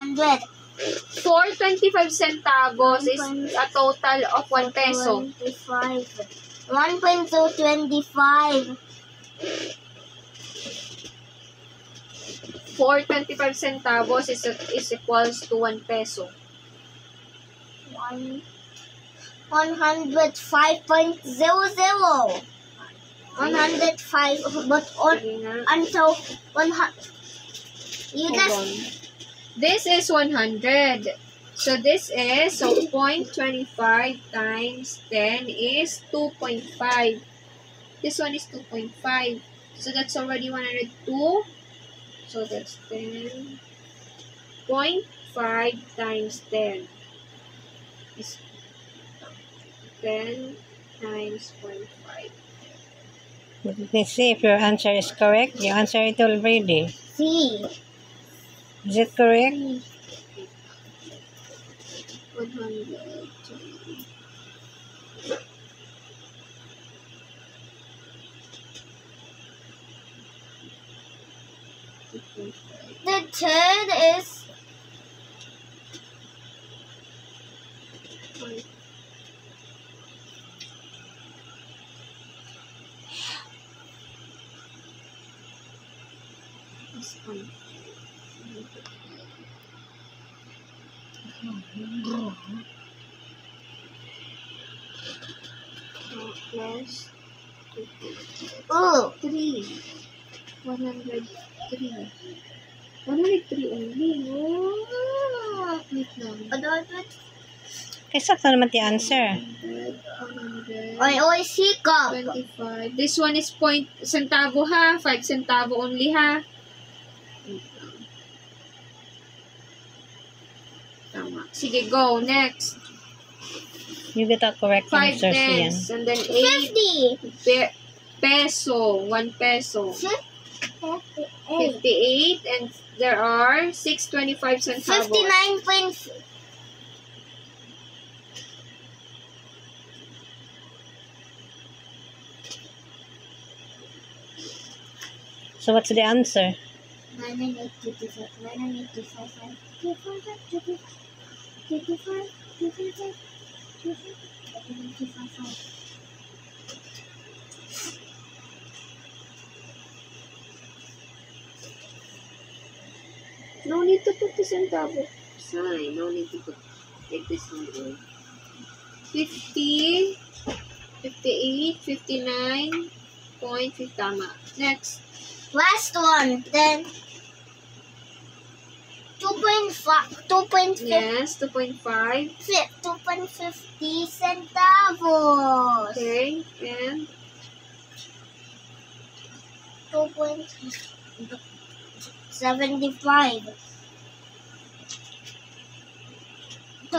100. 4.25 centavos is a total of 1 peso. 1.225. 4.25 centavos is equals to 1 peso. 105.00. 105, but until 100. You Hold on. This is 100. So this is, 0.25 times 10 is 2.5. This one is 2.5. So that's already 102. So that's 10.5 times 10 is 10 times 0.5. Let's see if your answer is correct. You answer it already. C. Is it correct? 100. The third is This one. Plus 3. 103. 103 only. Oh, wait lang. I Sakto naman the answer. 100. always hiccup. 25. This one is point centavo ha. 5 centavo only ha. Tama. Sige, go. Next. You get a correct 5 answer, Sian. tens. And then 8 50. peso. 1 peso. 58. 58. And there are 6.25 centavos. 59. So what's the answer? 9, No need to put the centavo sign. No need to put like this one. 50, 58, 59, 0.5. Tama. Next. Last one. Then 2.5. Yes, 2.5. 2.50 centavos. Okay. And 2.75. 2.